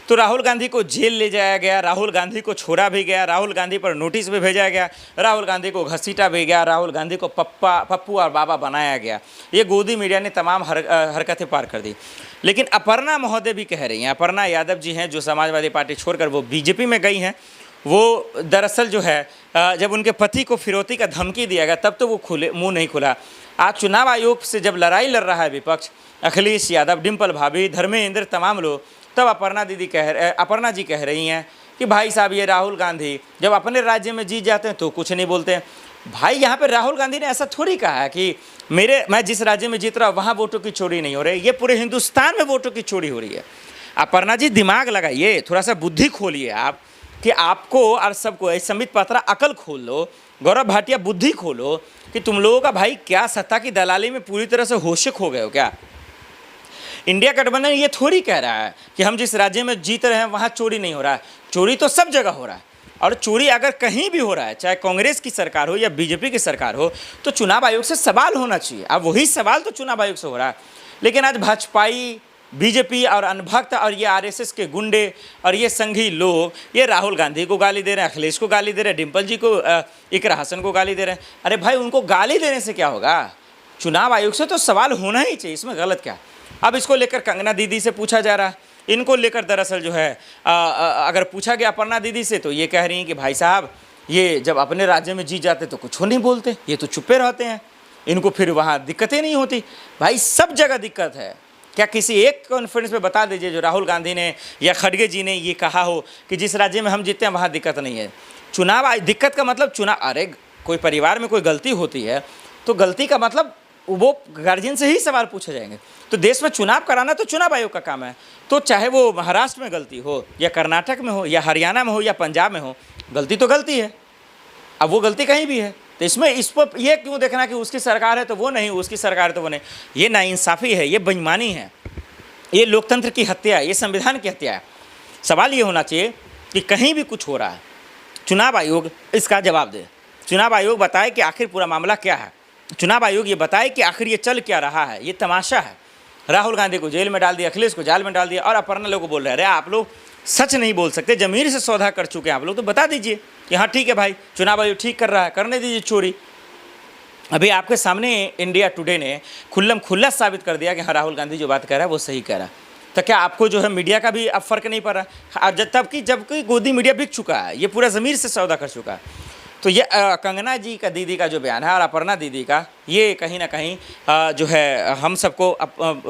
तो राहुल गांधी को जेल ले जाया गया, राहुल गांधी को छोड़ा भी गया, राहुल गांधी पर नोटिस भी भेजा गया, राहुल गांधी को घसीटा भी गया, राहुल गांधी को पप्पू और बाबा बनाया गया। ये गोदी मीडिया ने तमाम हरकतें पार कर दी। लेकिन अपर्णा महोदय भी कह रही हैं, अपर्णा यादव जी हैं जो समाजवादी पार्टी छोड़कर वो बीजेपी में गई हैं। वो दरअसल जो है जब उनके पति को फिरौती का धमकी दिया गया तब तो वो मुंह नहीं खुला। आज चुनाव आयोग से जब लड़ाई लड़ रहा है विपक्ष, अखिलेश यादव, डिम्पल भाभी, धर्मेंद्र, तमाम लोग, तब अपर्णा जी कह रही हैं कि भाई साहब ये राहुल गांधी जब अपने राज्य में जीत जाते हैं तो कुछ नहीं बोलते हैं। भाई यहाँ पे राहुल गांधी ने ऐसा थोड़ी कहा है कि मैं जिस राज्य में जीत रहा हूँ वहाँ वोटों की चोरी नहीं हो रही, ये पूरे हिंदुस्तान में वोटों की चोरी हो रही है। अपर्णा जी दिमाग लगाइए, थोड़ा सा बुद्धि खोलिए आप, कि आपको और सबको, संबित पात्रा अकल खोल लो, गौरव भाटिया बुद्धि खोलो कि तुम लोगों का भाई क्या सत्ता की दलाली में पूरी तरह से होशिक हो गए हो क्या। इंडिया गठबंधन ये थोड़ी कह रहा है कि हम जिस राज्य में जीत रहे हैं वहाँ चोरी नहीं हो रहा है। चोरी तो सब जगह हो रहा है, और चोरी अगर कहीं भी हो रहा है, चाहे कांग्रेस की सरकार हो या बीजेपी की सरकार हो, तो चुनाव आयोग से सवाल होना चाहिए। अब वही सवाल तो चुनाव आयोग से हो रहा है। लेकिन आज भाजपाई, बीजेपी और अनभक्त और ये आरएसएस के गुंडे और ये संघी लोग ये राहुल गांधी को गाली दे रहे हैं, अखिलेश को गाली दे रहे हैं, डिम्पल जी को, इकरा हसन को गाली दे रहे हैं। अरे भाई उनको गाली देने से क्या होगा, चुनाव आयोग से तो सवाल होना ही चाहिए, इसमें गलत क्या। अब इसको लेकर कंगना दीदी से पूछा जा रहा है, इनको लेकर दरअसल जो है अगर पूछा गया अपर्णा दीदी से तो ये कह रही हैं कि भाई साहब ये जब अपने राज्य में जीत जाते तो कुछ नहीं बोलते, ये तो चुप्पे रहते हैं, इनको फिर वहाँ दिक्कतें नहीं होती। भाई सब जगह दिक्कत है। क्या किसी एक कॉन्फ्रेंस में बता दीजिए जो राहुल गांधी ने या खड़गे जी ने ये कहा हो कि जिस राज्य में हम जीतते हैं वहाँ दिक्कत नहीं है। चुनाव दिक्कत का मतलब चुनाव, अरे कोई परिवार में कोई गलती होती है तो गलती का मतलब वो गार्जियन से ही सवाल पूछे जाएंगे। तो देश में चुनाव कराना तो चुनाव आयोग का काम है। तो चाहे वो महाराष्ट्र में गलती हो या कर्नाटक में हो या हरियाणा में हो या पंजाब में हो, गलती तो गलती है। अब वो गलती कहीं भी है तो इसमें इस पर ये क्यों देखना कि उसकी सरकार है तो वो नहीं, उसकी सरकार है तो वो नहीं। ये नाइंसाफ़ी है, ये बेईमानी है, ये लोकतंत्र की हत्या है, ये संविधान की हत्या है। सवाल ये होना चाहिए कि कहीं भी कुछ हो रहा है, चुनाव आयोग इसका जवाब दे। चुनाव आयोग बताए कि आखिर पूरा मामला क्या है। चुनाव आयोग ये बताए कि आखिर ये चल क्या रहा है। ये तमाशा है। राहुल गांधी को जेल में डाल दिया, अखिलेश को जेल में डाल दिया, और अपर्णा लोग को बोल रहे हैं अरे आप लोग सच नहीं बोल सकते, जमीर से सौदा कर चुके हैं आप लोग, तो बता दीजिए कि हाँ ठीक है भाई चुनाव आयोग ठीक कर रहा है, करने दीजिए चोरी। अभी आपके सामने इंडिया टुडे ने खुल्लम खुल्ला साबित कर दिया कि हाँ राहुल गांधी जो बात कह रहा है वो सही कह रहा है। तो क्या आपको जो है मीडिया का भी अब फर्क नहीं पड़ रहा, जबकि गोदी मीडिया बिक चुका है, ये पूरा ज़मीर से सौदा कर चुका है। तो ये कंगना जी का दीदी का जो बयान है और अपर्णा दीदी का, ये कहीं ना कहीं जो है हम सबको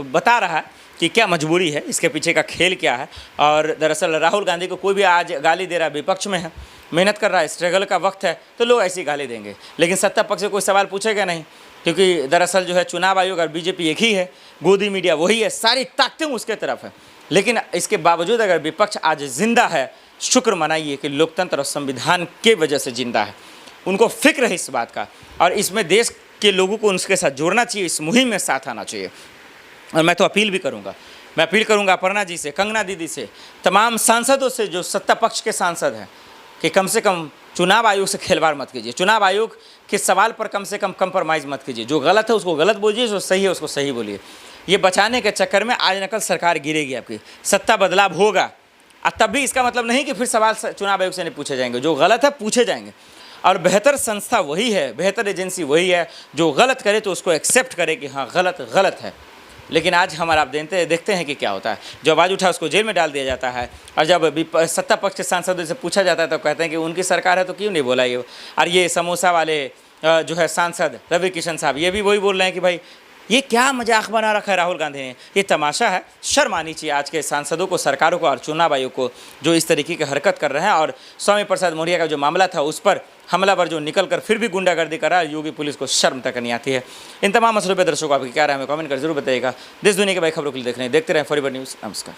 बता रहा है कि क्या मजबूरी है, इसके पीछे का खेल क्या है। और दरअसल राहुल गांधी को कोई भी आज गाली दे रहा है, विपक्ष में है, मेहनत कर रहा है, स्ट्रगल का वक्त है, तो लोग ऐसी गाली देंगे। लेकिन सत्ता पक्ष से कोई सवाल पूछेगा नहीं, क्योंकि दरअसल जो है चुनाव आयोग और बीजेपी एक ही है, गोदी मीडिया वही है, सारी ताकतें उसके तरफ है। लेकिन इसके बावजूद अगर विपक्ष आज जिंदा है, शुक्र मनाइए कि लोकतंत्र और संविधान के वजह से जिंदा है। उनको फिक्र है इस बात का, और इसमें देश के लोगों को उनके साथ जोड़ना चाहिए, इस मुहिम में साथ आना चाहिए। और मैं तो अपील भी करूंगा, मैं अपील करूंगा अपर्णा जी से, कंगना दीदी से, तमाम सांसदों से जो सत्ता पक्ष के सांसद हैं कि कम से कम चुनाव आयोग से खिलवाड़ मत कीजिए, चुनाव आयोग के सवाल पर कम से कम कंप्रोमाइज़ मत कीजिए। जो गलत है उसको गलत बोलिए, जो सही है उसको सही बोलिए। ये बचाने के चक्कर में आज न कल सरकार गिरेगी, आपकी सत्ता बदलाव होगा, और तब भी इसका मतलब नहीं कि फिर सवाल चुनाव आयोग से नहीं पूछे जाएंगे। जो गलत है पूछे जाएंगे, और बेहतर संस्था वही है, बेहतर एजेंसी वही है जो गलत करे तो उसको एक्सेप्ट करे कि हाँ गलत गलत है। लेकिन आज हमारा आप देखते हैं कि क्या होता है। जो आवाज़ उठा उसको जेल में डाल दिया जाता है, और जब सत्ता पक्ष के सांसदों से पूछा जाता है तो कहते हैं कि उनकी सरकार है तो क्यों नहीं बोला ये। और ये समोसा वाले जो है सांसद रवि किशन साहब, ये भी वही बोल रहे हैं कि भाई ये क्या मजाक बना रखा है राहुल गांधी ने, ये तमाशा है। शर्म आनी चाहिए आज के सांसदों को, सरकारों को और चुनाव आयोग को जो इस तरीके की हरकत कर रहे हैं। और स्वामी प्रसाद मौर्य का जो मामला था उस पर हमलावर जो निकल कर फिर भी गुंडागर्दी कर रहा है, योगी पुलिस को शर्म तक नहीं आती है। इन तमाम मसलों पर दर्शकों आपकी क्या राय है, कमेंट कर जरूर बताइएगा। देश दुनिया के भाई खबरों के लिए देखते रहें फॉरवर्ड न्यूज़। नमस्कार।